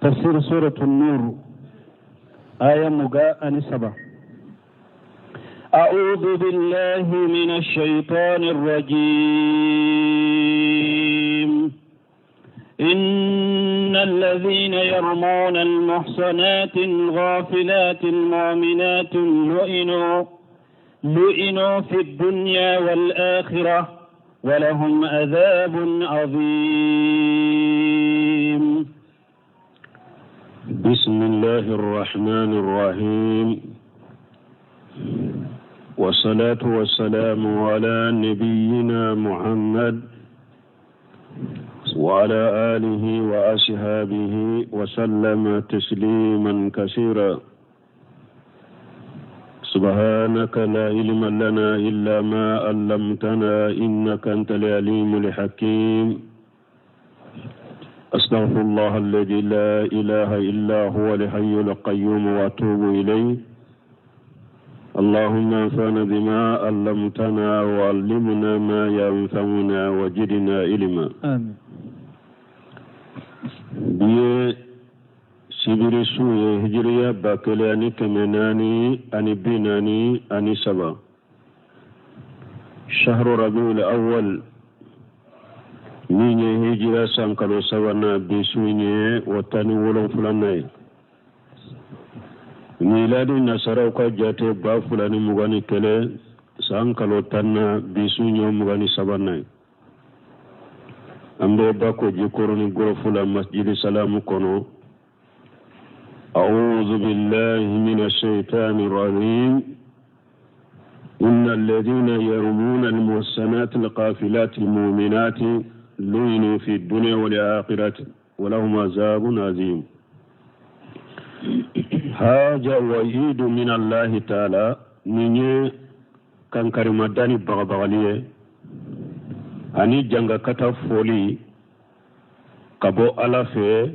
تفسير سورة النور آية مجاء نسبة. أعوذ بالله من الشيطان الرجيم. إن الذين يرمون المحصنات الغافلات المؤمنات لئنوا في الدنيا والآخرة ولهم عذاب عظيم. بسم الله الرحمن الرحيم، والصلاة والسلام على نبينا محمد وعلى آله وأصحابه وسلم تسليما كثيرا. سبحانك لا علم لنا إلا ما علمتنا إنك أنت العليم الحكيم. أستغفر الله الذي لا إله إلا هو الحي القيوم وأتوب إليه. اللهم انفعنا بما علمتنا وعلمنا ما ينفعنا وزدنا علما. آمين. بيه سيبري سوية هجرية باكلاني كمناني أني بيناني أني سبا شهر ربيع الأول نيني هجرة سانكالو سوانا بسويني وطاني ولو فلاني ميلادي نصراوكا جاتي با فلاني مغاني كلي سانكالو تانا بسويني مغاني سباناي أمبي باكو جيكورني غرفولا مسجد سلام كونو. أعوذ بالله من الشيطان الرجيم. إن الذين يرمون المحصنات الغافلات المؤمنات لعنوا في الدنيا والآخرة ولهم عذاب عظيم. هذا وعيد من الله تعالى من كان كريمداني بغبغليه أني جنغ كتا فولي كبو ألافي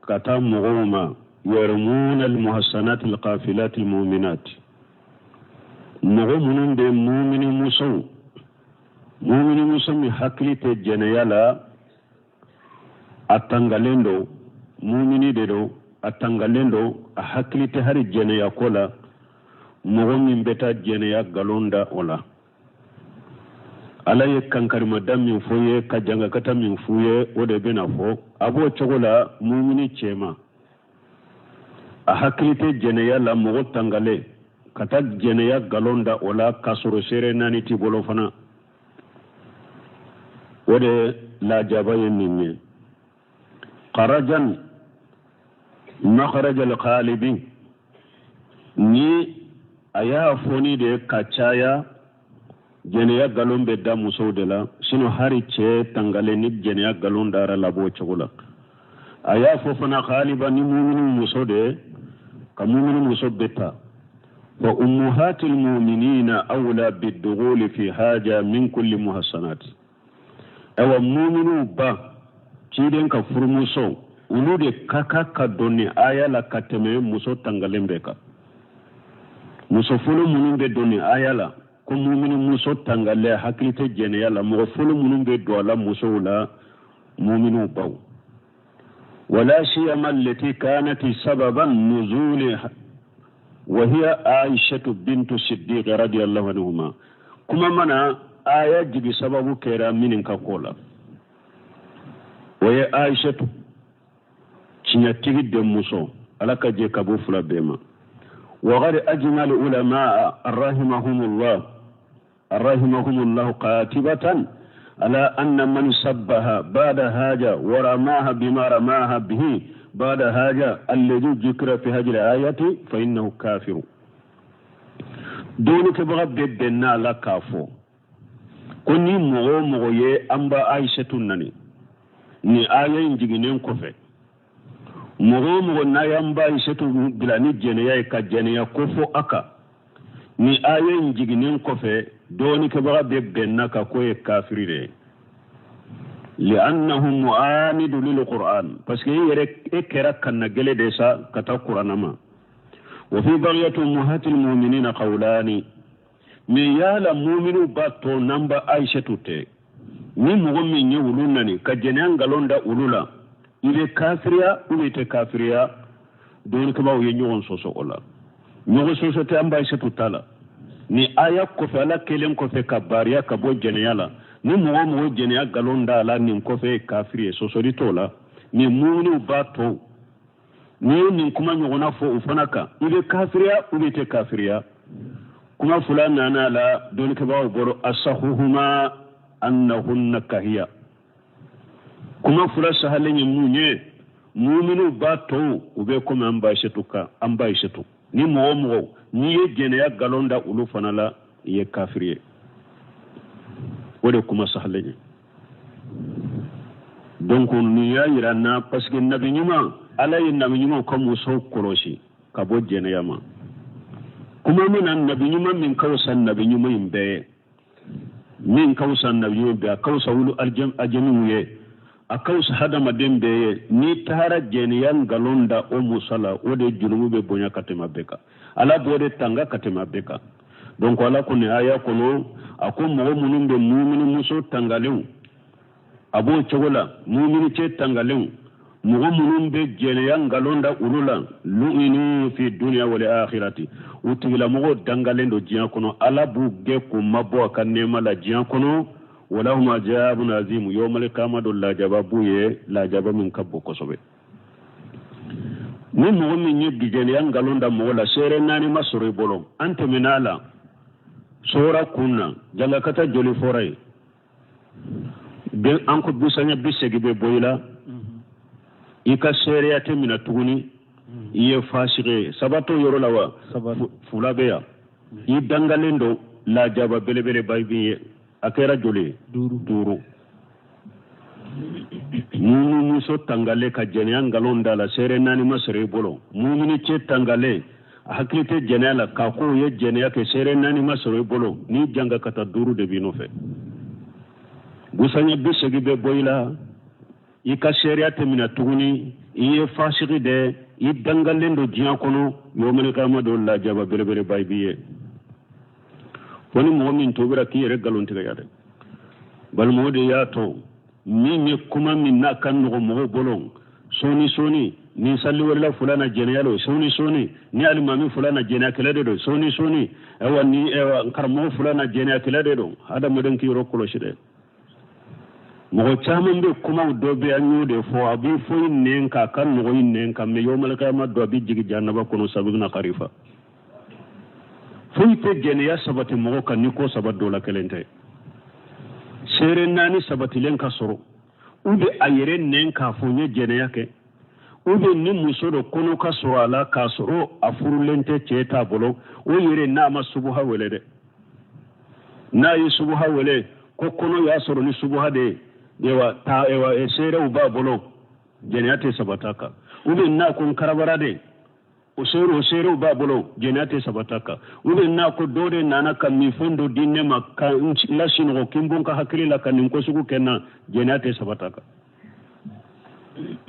كتا مغوما يرمون المحصنات الغافلات المؤمنات. مغومن دي مؤمن مسو من حكلي تجنيالا أتنغالندو مؤمني ديدو أتنغالندو أحكلي تهاري جنيا كولا مغومن بتا جنيا غالوندا ولا ala ye kankarimada min fo ye ka jangakata min fu ye o de bena fo abo cogo la mumini cema a hakkilite jeneya la mogo tangale kata jeneya galonda o la kasoro sere nani ti bolo fana o de lajaba ye min ye kharajan makharaj alqalibi ni aya foni de kacaya jeneya galon be da muso de la sino hari ce tangale ni jeneya galon dara labo cogola aya fo fana khaliba ni mu'minu muso de ka mu'minu muso beta wa ummahatul mu'minina awla bid-dukhul fi haja min kulli muhassanat. Awa mu'minu ba ciden ka furmuso ulu de kaka ka donni aya la kateme muso tangale mbeka muso fulu munun be donni aya la ko mu'minu muso tangale hakilite jeneya la mo fulu munun be do la muso la mu'minu baw wala siyama allati kanat sababan nuzuli wa hiya aisha bint siddiq radiyallahu anha kuma mana aya jibi sababu kera minin ka kola wa ya aisha cinya tigi de muso alaka je kabu fula bema wa gari ajmal ulama رحمهم الله قاتبة على أن من سبها بعد هاجة ورماها بما رماها به بعد هاجة الذي ذكر في هذه الآية فإنه كافر. دونك بغب بنا لا كافو كوني مغو يه أمبا عائشة نني ni aya injiginen kofe mغو na yamba عائشة بلاني جنيا كجنيا كفو أكا ni aya injiginen kofe doni ke baga bebbenna ka koye kafirire li'annahu mu'amidu lil qur'an parce que yere ekera kanna gele de sa kata qur'anama wa fi baghiyati ummahatil mu'minina qawlani mi yala mu'minu batto namba aisha tutte ni mugo min ye wulunani ka jenan galonda ulula ibe kafiriya ubete kafiriya don ka bawo yenyo soso ola nyogo soso te amba isa tutala ni aya ko fe ala kelen ko fe kabariya ka bo jeneyala ni mo jeneya galonda ala ni ko fe kafiriye soso di tola ni munu bato ni kuma nyogo na fo ufanaka ibe kafiriya ubete kafiriya kuma fulana na la don ka bawo boro asahuhuma annahunna kahiya kuma fula sahalenye munye muminu bato ube kome ambaishetu ni mo ni ye jeneya galonda ulu fanala ye kafiriye wode kuma sahalenye donc ni ya irana parce que nabi nyuma ala ye nabi nyuma ko muso koroshi ka bo jeneya ma kuma min nabi nyuma min kawsan nabi nyuma imbe min kawsan nabi nyuma be kawsa wulu ajami ye akawsa hadama dembe ni tara jeniyan galonda o musala o de junumu be bonya katema beka ala bode tanga katema beka donc ala ko ne aya kono akum mo munum be mu'minu muso tangalew abo chogola mu'minu che tangalew mo munum be jeniyan galonda ulula lu'inu fi dunya wal akhirati utigila mo dangalendo jiyan kono ala bu ge ko mabo kanne mala jiyan kono ولهم عذاب عظيم يوم القيامة لا جبابوه لا جبا من كبو كسبه ni mo min yeggi jeni an galonda mo la sere nani masore bolom ante minala sora kunna janga kata joli foray be anko busanya bisegi be boyla ika sere ya temina tuguni iye fasire sabato yoro lawa fula beya i dangalendo la jaba belebele baybi akera jole duru munu muso tangale ka jeniyan galonda la sere nani masere bolo mumini che tangale hakite jenela ka ko ye jeniya ke sere nani masere bolo ni janga kata duru de bino fe busanya bisegi be boyla ika sere atemina tuguni iye fasiri de i dangalendo jiya kono yomene kama do la jaba berebere baybiye woni momin tobira ki yere galontiga yade bal mode ya to min ye kuma min na kan no mo bolon soni ni salli wala fulana jenelo soni ni alimami fulana jena kelade do soni ewa ni ewa karmo fulana jena kelade do hada moden ki rokolo shide mo chaman be kuma do be anyu de fo abi fo nen ka kan no nen kam me yomal kama do bi jigi jannaba kono sabuna kharifa fuite jeniya sabati mo kan ni ko sabat do la kelente sere nani sabati len ka soro ube ayere nen ka fonye jeniya ke ube ni musodo kono ka soro ala ka soro afuru lente cheta bolo o yere na ma subuha wele de na yi subuha wele ko kono ya soro ni subuha de ewa ta ewa sere uba bolo jeniya te sabataka ube na kun karabara de osero ba bolo jenate sabataka ube na ko dore nana kam mi fondo dinne makka la sino kimbon ka hakili la kan ko sugu kenna jenate sabataka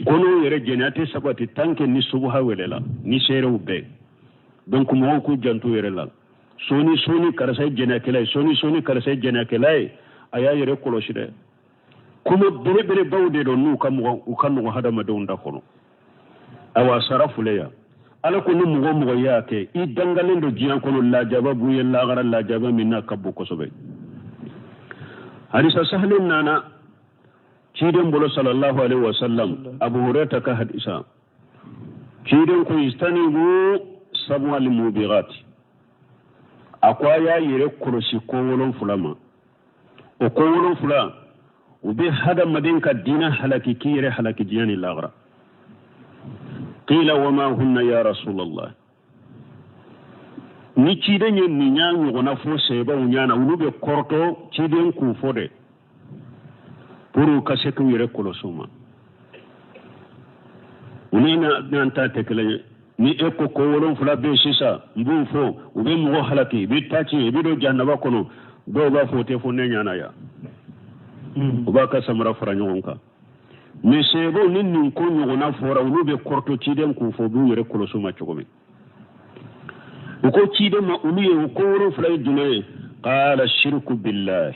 kono yere jenate sabati tanke ni subha welela ni sere ube donc mo ko jantu yere la soni karasay jenake lay soni karasay jenake lay aya yere koloshide kuma bere bawde do nu kam ko kan ko hadama do ndakono awa sarafuleya ala ko ni mugo yake i dangalendo jiyan kono la jaba buye la gara la jaba minna kabbu ko sobe hadisa sahlun nana ciden bolo sallallahu alaihi wasallam abu hurairah ka hadisa ciden ko istanibu sabwal mubirat akwa ya yire kuroshi ko wolon fulama o ko wolon fula ubi hada madin ka dina halaki kire halaki jiyani la gara قيل وما هن يا رسول الله ni ciden yen ni nyaangu gona fo seba unyana ulube korto ciden ku fode puru kaseku yere kolosuma unina nanta tekele ni eko ko wolon fula be sisa mbu fo ube mo halaki bi tachi bi do jannaba kono do ba fo te fo ne nyana ya uba ka samara fara nyonka mais sebo nin ko nyogona fora ulube korto ciden ku fo bu yere kolosuma chogomi ko ciden ma uliye ko woro fulay dume qala shirku billahi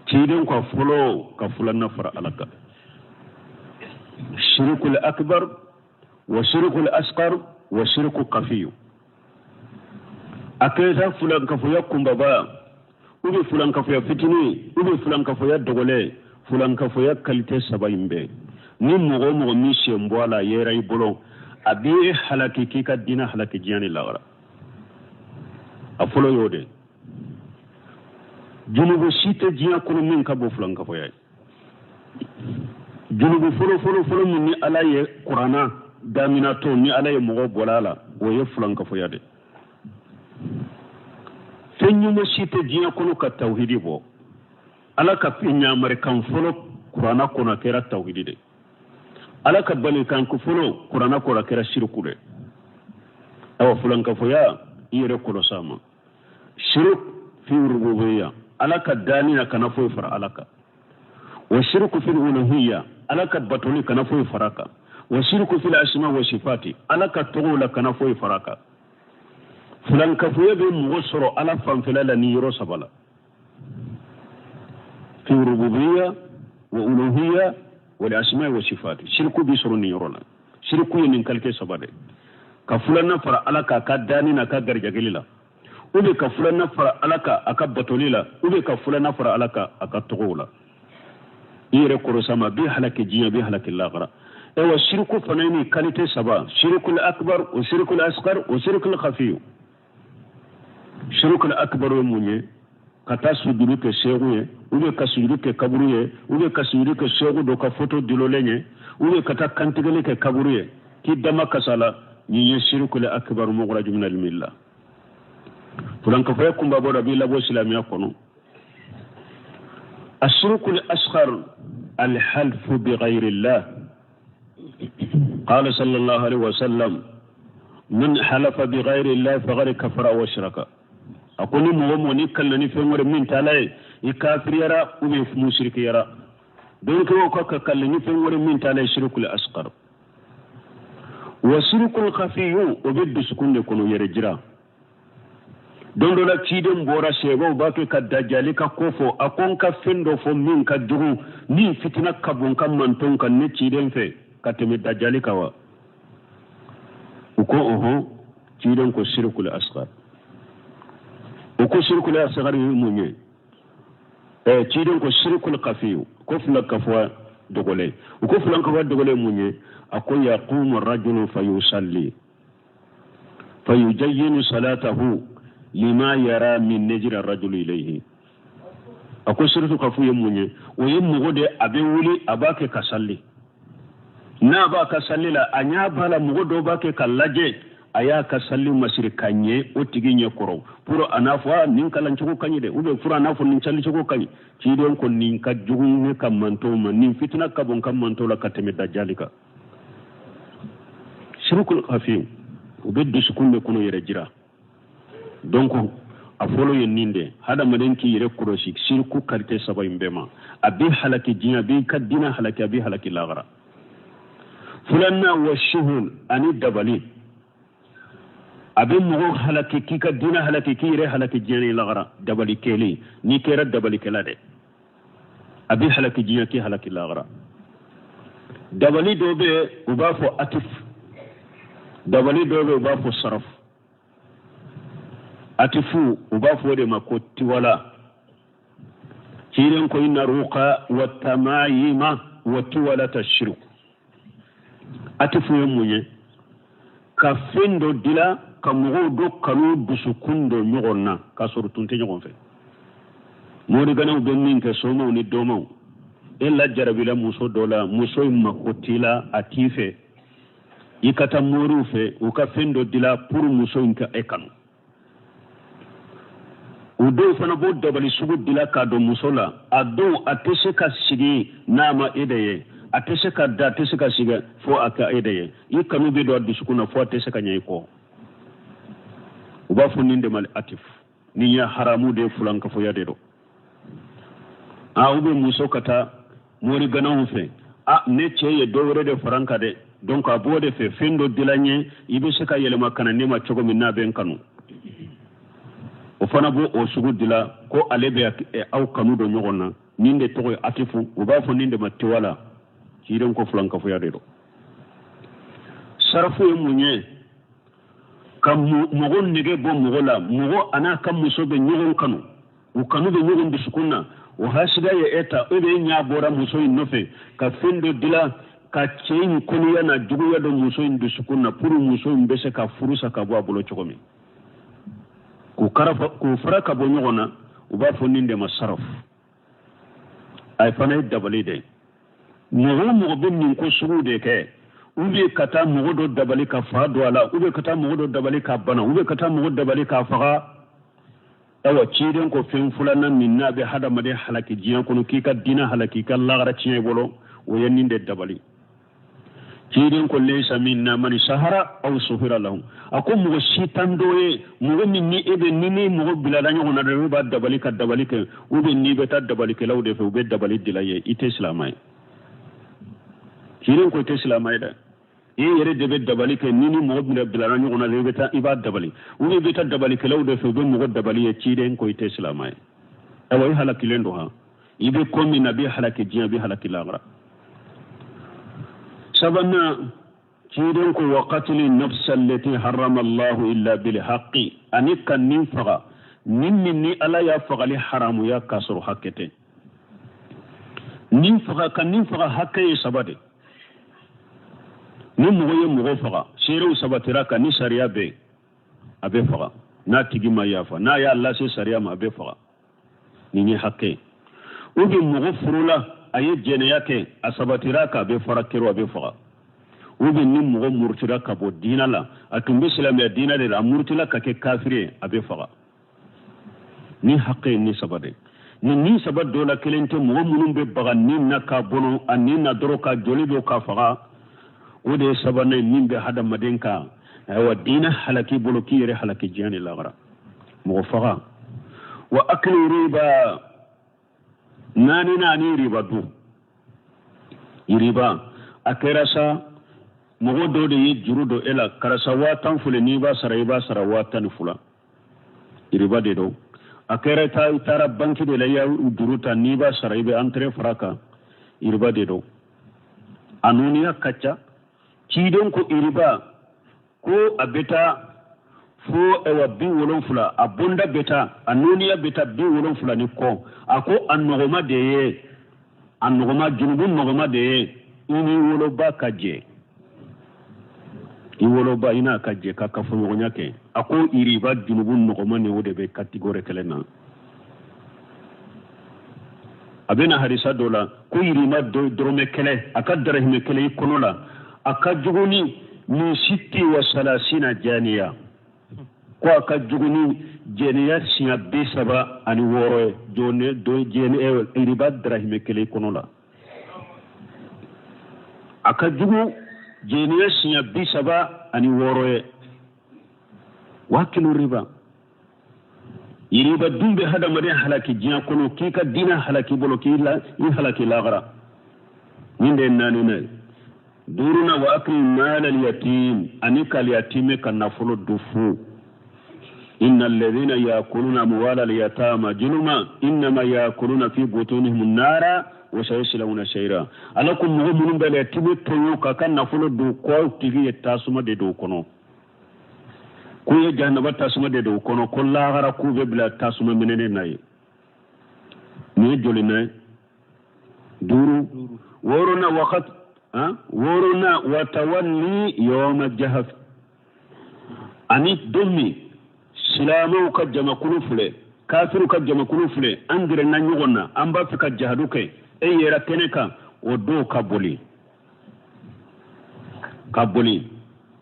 ciden ko fulo ka fulanna fara alaka الشرك الأكبر والشرك الأصغر والشرك الخفي أكيد فلان كفويا كمبابا ubi fulan kafoya fitini ubi fulan kafoya dogole fulan kafoya kalite sabayin be ni mogo mi shembwala yera ibolo abi halaki kika dina halaki jiyani lagara afolo yode junubu site jiya kono min kabo fulan kafoya junubu folo min ni alaye qur'ana damina to ni alaye mogo bolala wo ye fulan kafoya de fenyuma site jiya kono ka tawhidi bo ala ka pinya mare kan folo qur'ana kono kera tawhidi de ala ka bali kan ko folo qur'ana kono kera shirku de aw fulan ka foya ire kono sama shirk fi rububiyya ala ka dani na kana foy fara alaka wa shirku fi uluhiyya ala ka batuli kana foy faraka wa shirku fi al-asma wa sifati ala ka tugula kana foy faraka fulan kafuye be mogo soro ala fanfela la ni yoro sabala fi rububiyya wa uluhiyya wa asma wa sifat shirku bi soro ni yoro la shirku yin kalke sabade ka fulan na fara ala ka dani na ka garjagelila ube ka fulan na fara ala ka aka batolila ube ka fulan na fara ala ka aka tugula ire koro sama bi halaki jiya bi halaki laghra ewa shirku fanani kalite saba shirkul akbar wa shirkul asghar wa shirkul khafi shirkul akbar munye kata sujudu ke shegu ye ube ka sujudu ke kaburu ye ube ka sujudu ke shegu do ka foto dilolenye ube kata kantigele ke kaburu ye ki dama kasala ni shirkul akbar mughraj min al millah fulan ka fay kumba boda bi labo islamiya kono ashirkul asghar al half bi ghayri allah qala sallallahu alaihi wasallam من حلف بغير الله فقد كفر واشرك akoni mo ni kallani fe ngore min talay i kafir yara ube mushrik yara don ko ka kallani fe ngore min talay shirkul asghar wa shirkul khafi o biddu sukunde kono yere jira don do la tidem bora shego ba ke ka dajali ka kofo akon ka fendo fo min ka dugu ni fitina kabon kam manton kan ne tidem fe ka temi dajali kawa uko tidem ko shirkul asghar ko shirku la sagari munye cidon ko shirkul qafiyu ko fulan kafwa dogole ko fulan kafwa dogole munye akon yaqumu ar-rajulu fayusalli fayujayyinu salatahu lima yara min najri ar-rajul ilayhi ako shirku qafiyu munye o yimmu gode abe wuli abake kasalli na ba kasalli la anya bala mugodo bake kallaje aya ka salli masirikanye o tiginye koro puro anafwa nin kalan chugo kanye de ube puro anafwa nin challi chugo kanye ci don ko nin ka jugu ne kam manto ma nin fitna ka bon kam manto la kateme dajalika shirkul khafim ube diskunde kuno yere jira donc a folo yen ninde hada maden ki yere kuro shirku kalte sabay mbema abi halaki jinya bi kadina halaki abi halaki laghara fulanna wa shuhul ani dabali abin mugo halaki kika dina halaki kire halaki jeni lagara dabali keli ni kera dabali kela de abi halaki jiya ki halaki lagara dabali dobe ubafo atif dabali dobe ubafo saraf atifu ubafo de makoti wala kiren ko inna ruqa wa tamayima wa tuwala tashirk atifu yemunye ka fendo dila ka mogo do kanu dusukundo nyogonna ka soru tunte nyogon fe modi ganaw be min ke soma ni domaw illa jarabila muso dola muso makotila atife ikata moru fe u ka fendo dila pour muso inka ekanu u do fana bo dabali sugu dila ka do muso la ado atese ka sigi nama edeye atese ka da atese ka siga fo aka edeye ikanu be do dusukuna fo atese ka nyai ko uba funinde mal atif ni ya haramu de fulan ka fo yade do a ube muso kata mori ganawu fe a ne cheye do wore de franka de donc a bode fe fendo dilanye ibe seka yele makana ne ma chogo minna ben kanu o fana bo o sugu dila ko alebe aw kanu do nyogonna ninde to atifu uba funinde ma tiwala kiren ko fulan ka fo yade do sarfu munye kam mogo nege bo mogo la mogo ana kam muso be nyogon kanu o kanu be nyogon bisukunna o hasida ye eta o be nya bora muso inofe ka fendo dila ka chein koniya na juguya do muso bisukunna puru muso mbese ka furusa ka bo abolo chokomi ku karafa ku faraka bo nyogona o ba foninde masaraf ay fanay dabali de mogo be nin ko sugu de ke ube kata mogo do dabali ka fa do ala ube kata mogo do dabali ka bana ube kata mogo dabali ka faga awa ciiden ko fen fulana minna be hada made halaki jiyan kono kika dina halaki ka lagara ciye bolo o yenninde dabali ciiden ko laysa minna man sahara aw suhira lahum ako mogo sitan doye mogo minni ebe nini mogo bilala nyogo na do ba dabali ka dabali ke ube ni be ta dabali ke lawde fe ube dabali dilaye ite islamay ciiden ko ite islamay da yere debe dabali ke nini mogo bilala nyogo na be ta iba dabali ube be ta dabali ke lawde fe ube mogo dabali ye ciiden ko ite islamay awai halaki lendo ha ibe komi nabi halaki jiya bi halaki lagra sabana ciiden ko waqatli nafsa allati harrama Allah illa bil haqqi anika nin faga ni ala ya fagali haramu ya kasru hakkete nin faga hakke sabade ni mogo faga shere sabatira ka ni sharia be abe faga na tigi ma yafa na ya Allah se sharia ma abe faga ni hakke ubi mogo furula aye jene yake asabatira ka be farakiro abe faga ubi ni mogo murtira ka bo dina la atumbi islamia dina de la murtila ka ke kafire abe faga ni hakke ni sabade ni sabad dola kelente mogo munum be baga ni na ka bono anina doro ka joli do ka faga ode sabane nimbe hada madenka wa dina halaki boloki yere halaki jani lagara mo faga wa aklu riba nani riba du riba akerasa mo do de jurudo ela karasa watan fule ni ba sara watan fula riba de do akere ta itara banki de la ya juruta ni ba sara be entre fraka riba de do anuniya kacha ciiden ko iriba ko abeta fo ewa bi wolon fula abunda beta anoniya beta bi wolon fula ni ko ako annogoma de ye annogoma junubun nogoma de ye ini wolo ba kaje iwolo ba ina kaje ka ka fo nyake ako iriba junubun nogoma ne wode be category kelena abena harisa dola ko irima drome kele akadare hime kele ikonola akajuguni min sitti wa salasina janiya ko akajuguni janiya siya bisaba ani woro jone do jeni e riba drahime kele konola akajugu janiya siya bisaba ani woro wakilu riba iriba dumbe hada made halaki jiya kono kika dina halaki bolo kila ni halaki lagara ninde nani duruna wa akli mal al yatim anika al yatime kanafulu dufu innal ladhina yakuluna amwal al yatama julma inma yakuluna fi butunihim an-nara wa sayaslawna shayra alakum mu'minun bil yatime toyo ka kanafulu du ko tigi tasuma de do kono ku ye jahannaba tasuma de do kono ko lagara ku be bila tasuma menene nay ni jolina duru worona waqt ورنا وتولي يوم الجهف أني دمي سلامو كجما كنوفله كافرو كجما كنوفله أندر نانيوغنا أمبا فيك جهدوك أي يركنك ودو كابولي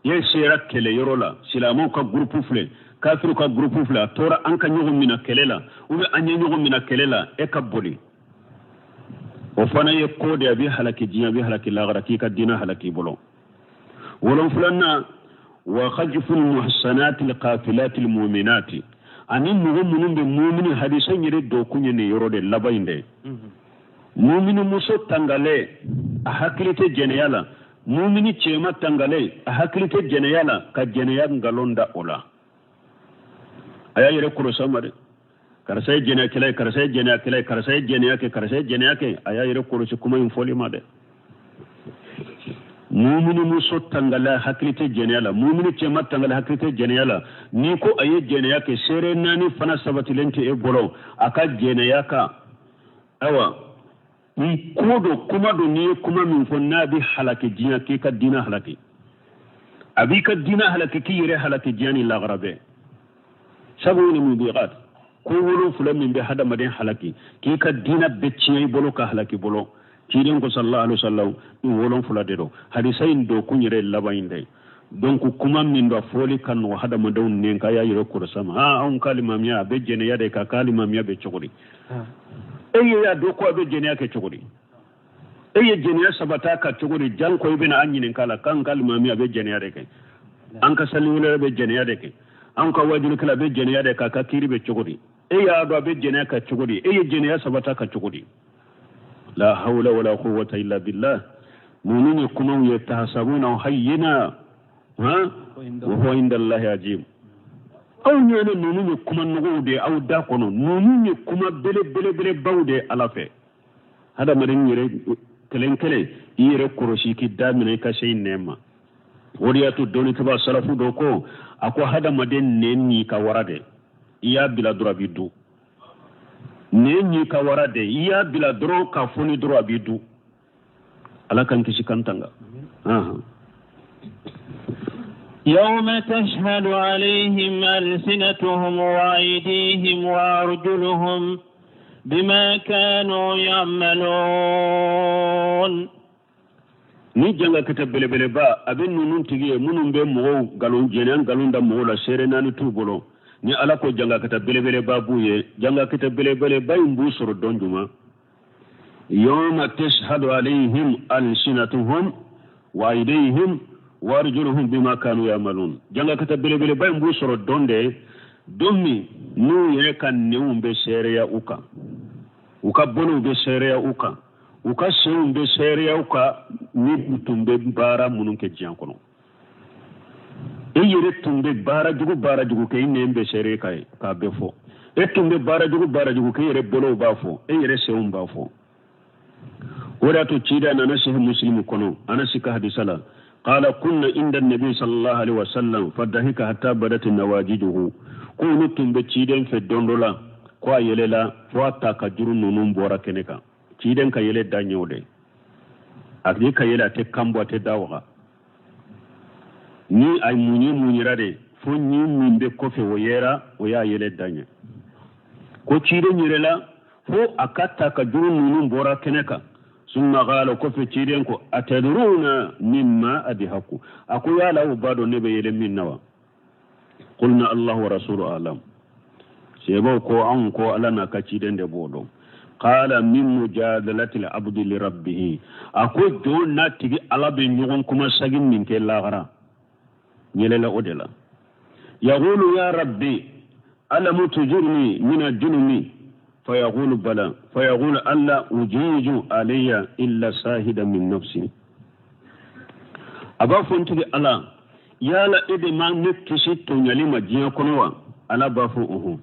يسيرك كله يرولا سلامو كجروبو فله كافرو كجروبو فله تورا أنك نيوغم من كللا وبي أني نيوغم من كللا إكابولي وفانا يقود يبي حلقي جيا بي حلقي لاغركي كدينا حلقي بلو ولو فلنا وخجف المحسنات القافلات المؤمنات أني مؤمنون بمؤمن حديثا يريد دوكوني نيرود اللبين دي مؤمن موسو تنغالي أحكلت جنيالا مؤمن چيما تنغالي أحكلت جنيالا كجنيا نغالون دا أولا أيا يريد كروسا ماري karasay jene kele karasay jene yake aya yere ko ci kuma infoli ma de mumini muso tangala haklite jeneyala mumini chema tangala haklite jeneyala ni ko aye jeneya ke sere nani fana sabatilente e bolo aka jeneya ka awa kodo kuma do ni kuma min fo nabi halake jinya ke ka dina halake abi ka dina halake ki yere halake jani la garabe sabu ni mubiqat ko wolo fula min be hada maden halaki ki ka dina becci bolo ka halaki bolo tiiden ko sallallahu alaihi wasallam ɗum wolon fulade ɗo hadisayin do kuñire labayinde donc kuma min ɗo fooli kan o haɗama dow nen ka yayi rokkuro sama on kalimamiya aɓe jeneyade ka kalimamiya ɓe cohri eyeya dow ko aɓe jeneya ke cohri eye jeneya sabata ka cohri jankoye ɓena anñinen kala kan kalimamiya aɓe jeneyade ke an ka salliwolere ɓe jeneyade ke an ka wajuru kala ɓe jeneyade ka kiri ɓe cohri eya ɗo aɓe jeneya ka cohri eye jeneya sabata ka cohri لا حول ولا قوة إلا بالله مؤمن يكونوا يتحسبونه هينا وهو عند الله عظيم أو نيانا مؤمن يكون نغودي أو داقنا مؤمن يكون بلي باودي على في هذا مرين يري كلين يري كروشيكي دامنا كشيء نعمة ورياتو دوني تبا سلفو دوكو أكو هذا مدين نيني كورادي إيا بلا درابيدو nenyi ka warade iya bila dro ka foni dro abidu ala kan kishi kantanga يوم تشهد عليهم ألسنتهم وأيديهم وأرجلهم بما كانوا يعملون ni janga kita bele ba abin nunun tigi munun be mo galon jenen galon da mo la sere nani tubolo ni ala ko janga kita bele babuye janga kita bele bay mbu soro donjuma yawma tashhadu alayhim alsinatuhum wa aydihim wa arjuluhum bima kanu ya'malun janga kita bele bay mbu soro donde dommi nu yere kan newumbe sereya uka bonu be sereya uka sewumbe sereya uka ni tumbe bara munun ke jankono yere tumbe bara jugu ke nembe sere kai ka befo tumbe bara jugu ke yere bolo bafo yere sewum bafo wala to cida na nasihi muslimu kono anasika hadisala qala kunna inda an-nabi sallallahu alaihi wasallam fadahika hatta badat nawajiduhu kunu tumbe ciden fe dondola ko yelela fo ta ka juru nunum bora keneka ciden ka yele danyode akdi ka yela te kambo te dawga ni ay muñirade fo ni minde kofe wo yera o ya yele danya ko cide ñirela fo akatta ka juru nunum bora keneka summa qala kofe ciden ko atadruna mimma adhaku aku ya law bado nebe yele minnawa qulna allah wa rasuluhu alam sebo ko an ko alana ka ciden de bodo qala min mujadalati al-abd li rabbih aku do natigi alabe ñugon kuma sagin min ke lagara ñelela odela yaqulu ya rabbi alam tujirni min al-junumi fayaqulu bala fayaqulu alla ujiju alayya illa sahidan min nafsi aba fontigi ala yala ede ma nekkisi to ñalima jiya kono wa ala bafu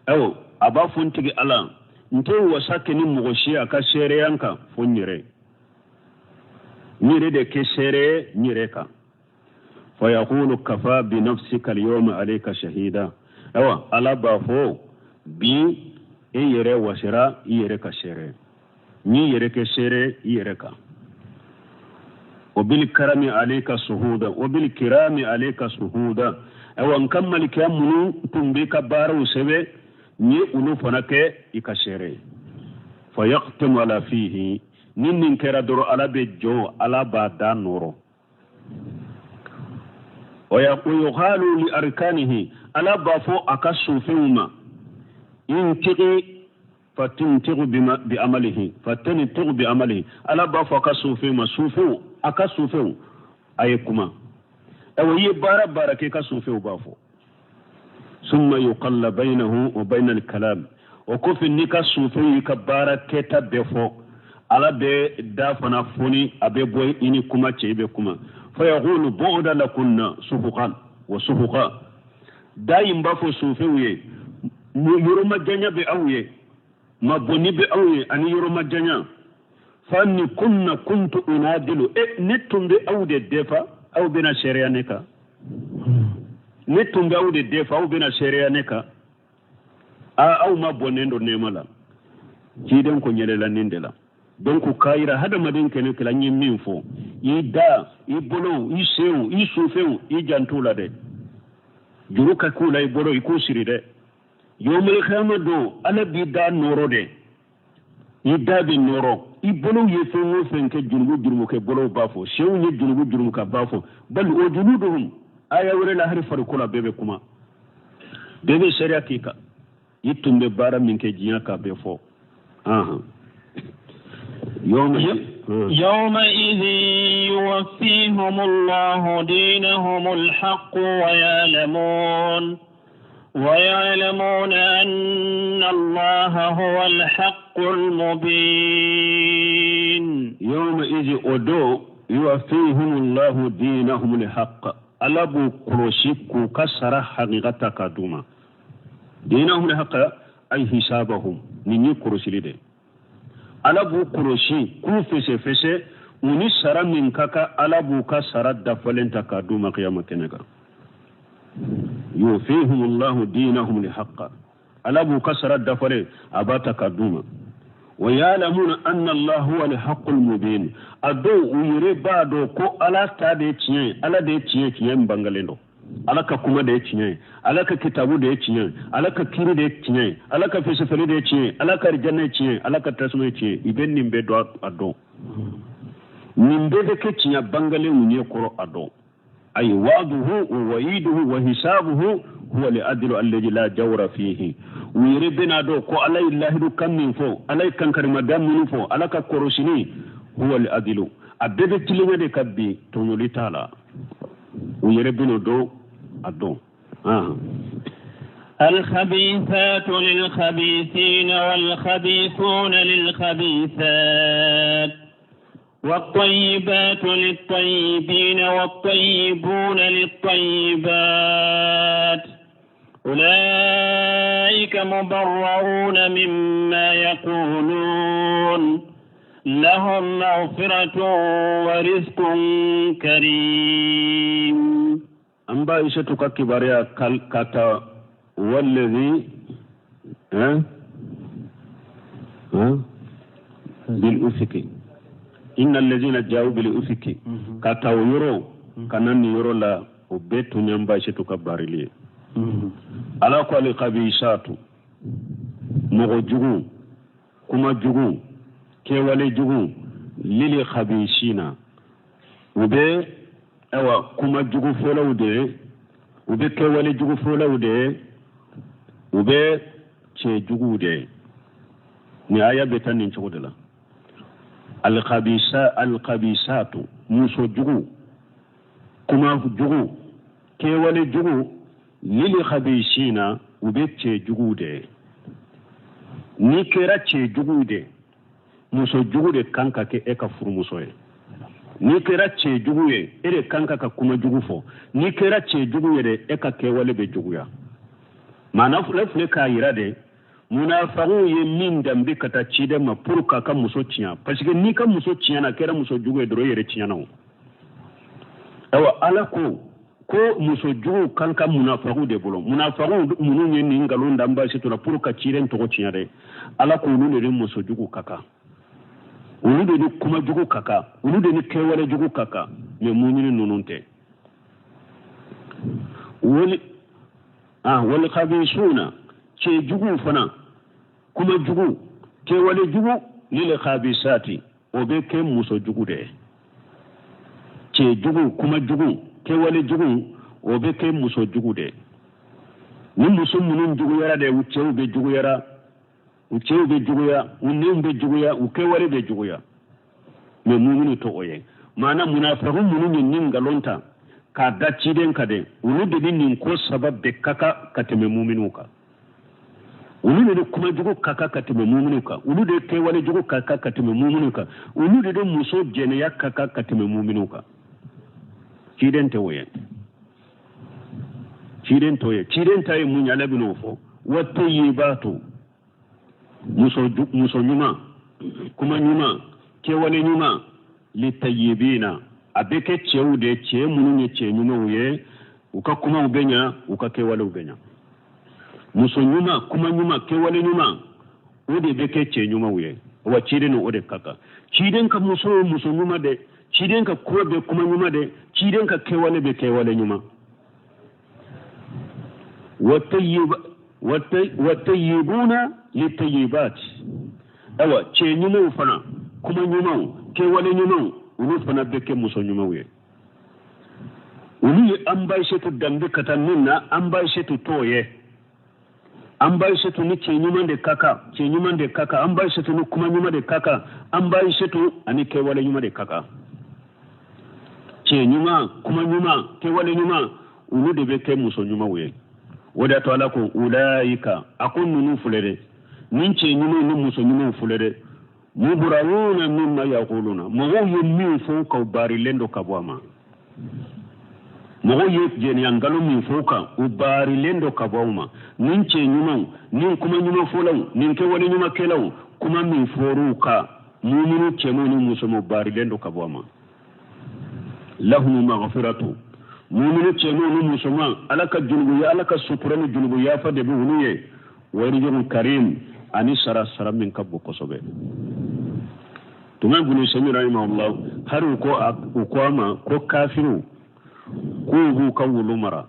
awo aba fontigi ala nte wasake ni mogoshi aka sere yanka fo nyire de ke sere nyire ka fa yaqulu kafa bi nafsika al-yawma alayka shahida awa ala bafo bi yere wasira yere ka sere ni yere ke sere yere ka وبال كرم عليك شهودا وبال كرام عليك شهودا او نكمل كامنو تمبيك بارو سبه ني اولو فنake ikashere فيختم على فيه نين كرا دور على بجو على بادا نورو ويقال لاركانه على بافو اكسوفهما ينتقي فتنتقي بعمله فتنتقي بعمله على بافو اكسوفهما سوفو akasufeu ayekuma ewo yi bara ke kasufeu bafo summa yuqalla bainahu wa bain al-kalam wa kufi nika sufeu ka bara ke tabefo ala be dafana funi abe boy ini kuma chebe kuma fa yaqulu bu'da lakunna sufuqan wa sufuqa dayim bafo sufeu ye yuruma janya be awye maboni be awye ani yuruma janya fanni kunna kuntu unadilu nettumbe awde defa aw bina sharia neka nettumbe awde defa aw bina sharia neka aw ma bonendo nemala jiden ko nyelela nindela donc kayira hada madin kene kala min fo ida ibolo isew isufew ijantula de juruka kula ibolo ikusiri de yomul khamado ala bida noro de ida bi noro ibolo yefe wo fenke jurmu ke bolo bafo shew ni jurmu ka bafo bal o junuduhum aya wala la hari far kula bebe kuma bebe sharia kika yitumbe bara min ke jiya ka be fo يومئذ يوفيهم الله دينهم الحق ويعلمون أن الله هو الحق المبين يومئذ أدو يوفيهم الله دينهم الحق ألبو كروشيكو كسر حقيقتك دوما دينهم الحق أي حسابهم نيني كروشي لدي alabu kuroshi ku fese uni sara min kaka alabu ka sara dafalenta ka duma qiyamah kenega yufihum Allah dinahum lihaqqa alabu ka sara dafale abata ka duma wa ya'lamuna anna Allah huwa al-haqqul mubin ado uyire bado ko ala ta de tiye ala de tiye bangalendo alaka kuma da yake alaka kitabu da yake alaka kiri da yake alaka fesefele da yake alaka rijanna yake alaka tasma yake iben nimbe do ado nimbe da ke cinya bangale munye koro ado ay wa'duhu wa wa'iduhu wa hisabuhu huwa al-adlu alladhi la jawra fihi wire bena do ko alai lahidu kamin fo alai kankar madam mun fo alaka koroshini huwa al-adlu abebe tilinga de kabbi to nolitala wire beno do ado الخبيثات للخبيثين والخبيثون للخبيثات والطيبات للطيبين والطيبون للطيبات أولئك مبرؤون مما يقولون لهم مغفرة ورزق كريم أنبا إشتك كباريا كاتا والذي بالأفك إن الذين جاءوا بالأفك كاتا ويرو كانن يرو لا وبيتو نيامبا إشتك باريلي على كل خبيثات مغو جغو كما جغو كيوالي جغو للي خبيثين وبي awa kuma jugu folaw de ube kewale jugu folaw de ube che jugu de ni aya betan ni chogodela al khabisatu muso jugu kuma jugu kewale jugu lili khabishina ube che jugu de ni kera che jugu de muso jugu de kanka ke eka furu muso e ni kera ce jugu ye ere kanka ka kuma jugu fo ni kera ce jugu ye de e ka kewale be jugu ya mana fule ka yira de munafiqu ye min dambe kata cide ma pour ka muso tiya parce que ni ka muso tiya na kera muso jugu ye doro yere tiya na awa ala ko muso jugu kanka munafiqu de bolo munafiqu munu ye ni ngalo ndamba se to na pour ka cide to tiya de ala ko nu ne muso jugu kaka ulu de ni kuma jugu kaka ulu de ni kewale jugu kaka me mu'minin nununte wal khabishuna ce jugu fana kuma jugu kewale jugu lil khabisati obe ke muso jugu de ce jugu kuma jugu kewale jugu obe ke muso jugu de ni muso munun jugu yara de wuce obe jugu yara uchew be juguya unem be juguya ukeware be juguya me muminu to oye mana munafiqun munun nin galonta ka dacci den kade ulu de nin ko sabab be kaka kateme muminu ka ulu de kuma jugu kaka kateme muminu ka ulu de kewale jugu kaka kateme muminu ka ulu de muso jene yakka kaka kateme muminu ka ciden te oye ciden tay munyala bino fo wattayibatu muso nyuma kuma nyuma kewale nyuma litayyibina abeke cheude che mununye che nyuma uye uka kuma ubenya uka kewale ubenya muso nyuma kuma nyuma kewale nyuma ode beke che nyuma uye wa chide no ode kaka chiden ka muso nyuma de chiden ka kuma be kuma nyuma de chiden ka kewale be kewale nyuma watayyibuna litayyibat awa che nyuma ufana kuma nyuma kewale nyuma ulu fana beke muso nyuma uye ulu amba shetu dambe katanina amba shetu toye amba shetu ni che nyuma de kaka amba shetu ni kuma nyuma de kaka amba shetu ani kewale nyuma de kaka che nyuma kuma nyuma kewale nyuma ulu de beke muso nyuma uye wada to ala ko ulaika akun nunu fulere nin che nyuma ni muso nyuma fulere muburawuna mimma yaquluna mogo yemmi fo ka bari lendo kabwama mogo yejeni angalo mi fo ka ubari lendo kabwama nin che nyuma nin kuma nyuma folaw nin ke wani nyuma kelaw kuma mi foruka muminu chemo ni muso mo bari lendo kabwama lahum maghfiratu muminu chemo ni muso ma alaka junubu ya alaka suturani junubu ya fa de bu huniye warijun karim ani sara min kabbu kosobe tuma bunu sami rahimahullah har ko ama ko kafiru ko hu ka wulumara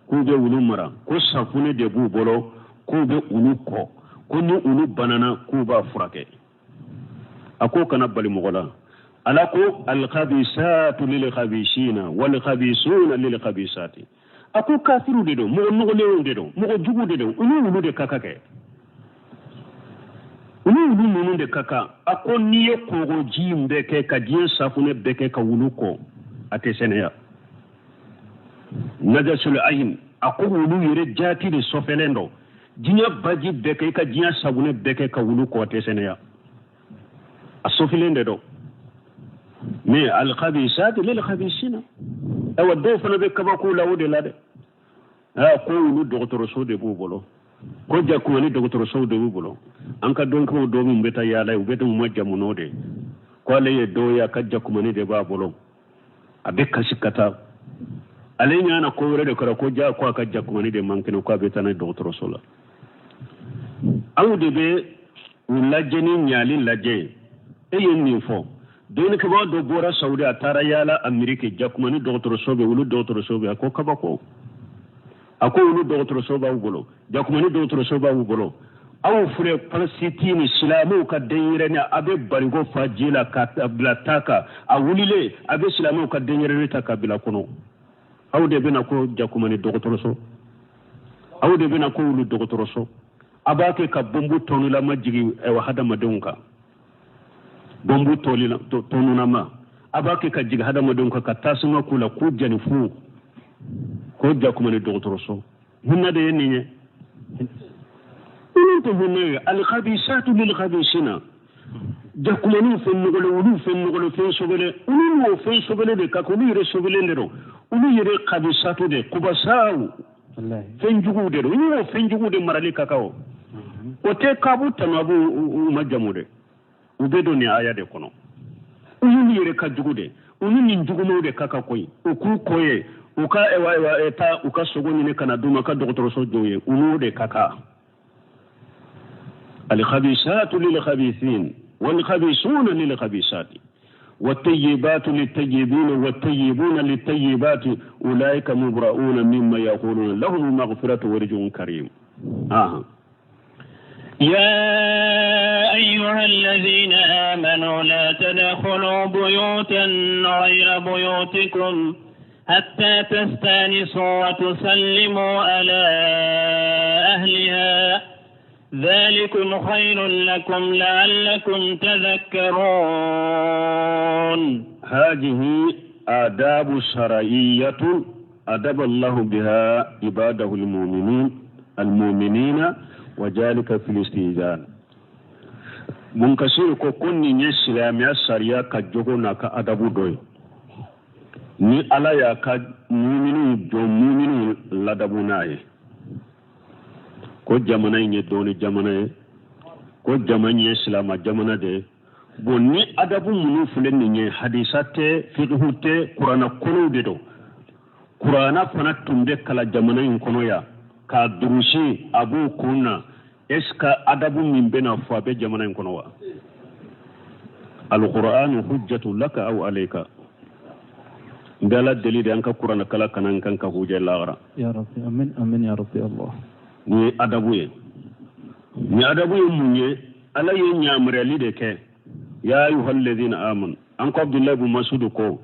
ko be wulumara ko safune de bu bolo ko be uluko ko ni ulu banana ko ba furake ako kana bali mogola ala ko al khabisatu lil khabishina wal khabisuna lil khabisati ako kafiru de do mo no lewo de do mo jugu de do ulu de kakake ulu nunu de kaka ako niye kogo jimbe ke ka dien safune beke ka wuluko ate seneya najasul ayn ako wulu yere jati de sofelendo dinya baji beke ka dien sabune beke ka wuluko ate seneya asofelende do mais al khabisat lil khabisina aw do fana be kaba ko lawde lade ko wulu docteur so de bolo ko jakku ni docteur so de bolo anka don ko do mum beta yala ubeta mum majjamu node ko le do ya ka jakku mani de ba bolo abe kasikata ale nyana ko wore de ko ja ko ka jakku mani de mankino ko beta na docteur so la awu de be ulajeni nyali laje e yen ni fo don ko do bora saudi atara yala amerike jakku mani docteur so be wulu docteur so be ko kabako ako wulu docteur so ba bolo jakku mani docteur so ba bolo aw fure palestine islamu ka denyere abe barigo fajila ka blataka awulile abe islamu ka denyere ta kabila kono aw de bena ko jakumani docteur so aw de bena ko wulu docteur so abake ka bombu tonu la majigi e wa hada madunka bombu tolila tonu na ma abake ka jiga hada madunka ka tasuma kula ku jani fu ko jakumani docteur so hinna de yenni al khabisatu lil khabisina jakumani fennugolo ulu fennugolo fen sobele ulu fen sobele de kakulu yere sobele ndero ulu yere khabisatu de kubasawu wallahi fen jugude do ulu fen jugude marali kakao o te kabu tamabu majamude ubedo ni aya de kono ulu yere ka jugude ulu ni jugumo de kakakoyi oku koye uka ewa eta uka sogoni ne kana duma ka docteur so joye ulu de kaka الخبيثات للخبيثين والخبيثون للخبيثات والطيبات للطيبين والطيبون للطيبات أولئك مبرؤون مما يقولون لهم مغفرة ورزق كريم يا أيها الذين آمنوا لا تدخلوا بيوتا غير بيوتكم حتى تستأنسوا وتسلموا على أهلها ذلكم خير لكم لعلكم تذكرون. هذه آداب شرعية أدب الله بها عباده المؤمنين وذلك في الاستئذان. منكسر كوني يسلم يا سريا كجونا كأدب دوي ni ala ya ka muminu ladabunaye ko jamana nye doni jamana ye ko jamanye islama jamana de bonni adabu munu fulen ni hadisate fiqhute qur'ana kono de do qur'ana fana tumbe kala jamana in kono ya ka durushi abu kunna eska adabu min bena fo be jamana in kono wa alquran hujjatu laka aw alayka ngala dalil anka qur'ana kala kanan kan ka huje lagra ya rabbi amin amin ya rabbi allah ni adabu ye munye ala ye nyamre li de ke ya ayyuhal ladina amanu an ko abdullah ibn mas'ud ko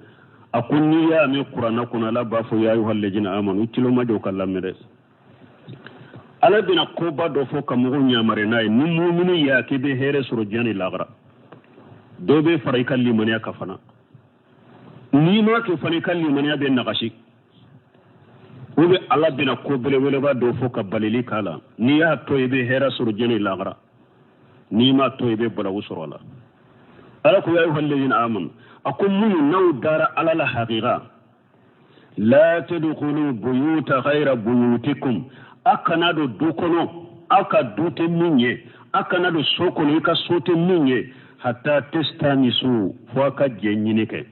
akunni ya mi qur'ana kuna la ba fo ya ayyuhal ladina amanu tilo ma do kallam re ala bina ko ba do fo kam go nyamare nay ni mu'minu ya ke be here suru jani lagra do be faray kalli man ya kafana ni ma ke fani kalli man ya be naqashi ube ala bina ko bele wele ba do fo ka balili kala ni ya to be here suru jani lagra ni ma to be bala usura la ala ko ya ayyuhal ladina amanu akum mun naw dara ala la haqiqa la tadkhulu buyuta ghayra buyutikum akana do dukono aka dute minye akana do sokono ka sote minye hatta testanisu fo ka jenyine ke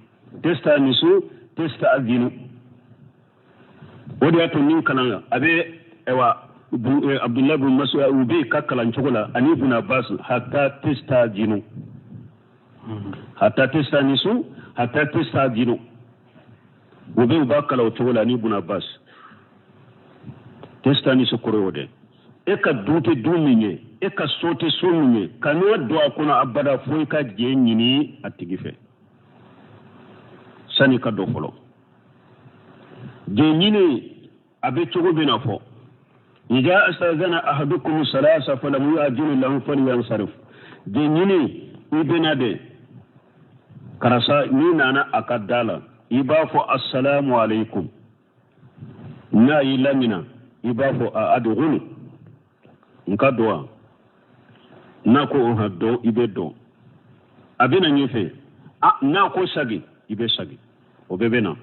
testanisu testazinu wodi ato nin kananga abe ewa abdullah ibn mas'ud ubi kakkalan chokola ani ibn abbas hatta testazinu hatta testanisu hatta testazinu ubi bakala chokola ani ibn abbas testani su korode e ka dute duminye e ka sote somunye kanu do akuna abada foy ka je nyini atigife sani ka do folo je nyini abe chogo bina fo ija astazana ahadukum salasa falam yu'ajil lahu falyansarif je nyini ibnade karasa ni nana akadala iba fo assalamu alaikum na ilamina ibafo a adugunu nka doa nako haddo ibe do abena nyefe nako sagi ibe sagi obebena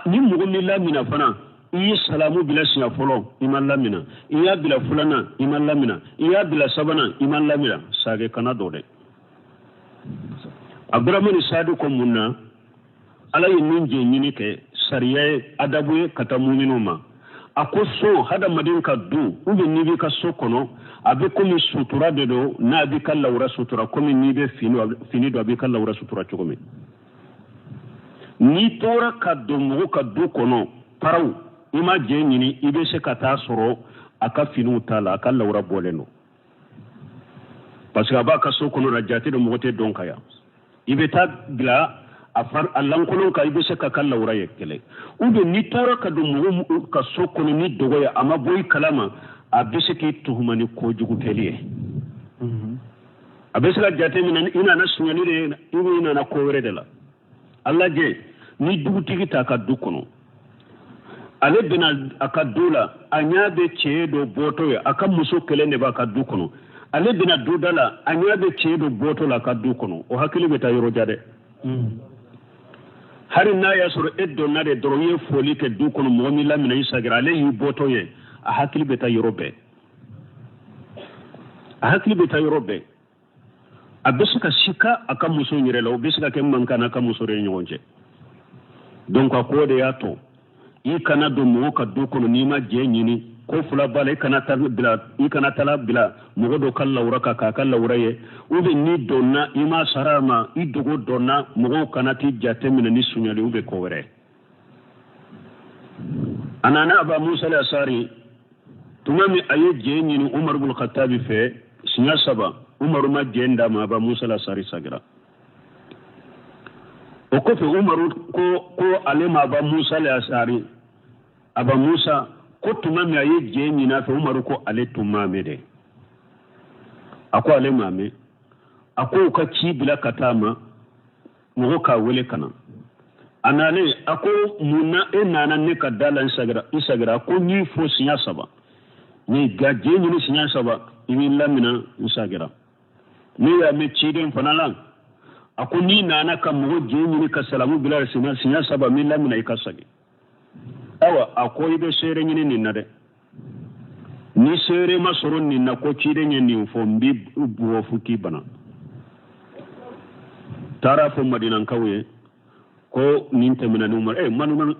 ni mugo ni lamina fana yi salamu bila siya folo iman lamina iya bila fulana iman lamina iya bila sabana iman lamina sage kana dode abdurrahman sadu ko munna ala yi minje nyini ke sariya adabu kata mu'minuma akoso hada madin ka du ube ni bi ka sokono abe komi sutura de do na bi ka lawra sutura komi ni be fini do abe ka lawra sutura chokomi ni tora ka do mo ka du kono paraw ima je nyini ibe se ka ta soro aka finu tala aka lawra boleno parce que aba ka sokono rajati do mo te donkaya ibe ta bila afar allan kolon ka ibe se ka kala wura yekele ube ni tora ka do mu ka sokono ni dogo ya ama boy kalama abise ki tuhumani ko jugu peliye abise la jate min ina na sunyani de ina na ko were de la alla je ni dugu tigi ta ka dukono ale bina akadula anyabe cheedo boto ya aka muso kelende ba ka dukono ale bina dudala anyabe cheedo boto la ka dukono o hakili beta yoro jade hari na ya soro eddo na de doroye foli ke du kono mo mi lamina isagira ale yu boto ye a hakili beta yorobe abesika shika aka muso nyire la obesika ke manka na ka muso re nyonje donc akode ya to i kana do mo ka du kono ni ma je nyini ko fula bala i kana tala bila mo do kala uraka ka kala uraye ube ni donna ima sarama i dogo donna mo kana ti jate min ni sunyali ube ko were anana aba musa al-asari tumami aye je nyini umar ibn khattab fe sinya saba umar ma jenda ma aba musa al-asari sagira o ko fe umar ko alema aba musa al-asari aba musa ko tumami aye je nyina fe umar ko ale tumame de ako ale mame ako ka ci bila katama mo ka wele kana anale ako muna enana ne ka dalan isagira ko ni fo sinya saba ni gaje ni sinya saba ibi lamina isagira ni ya me ci den fanalan ako ni nana ka mo je ni ka salamu bila sinya saba mi lamina ikasagi awa ako ibe sere ni nade ni sere masoro ni na ko ci den ni fo mbi bo fuki bana tara fo madinan kawye ko ninte minani umar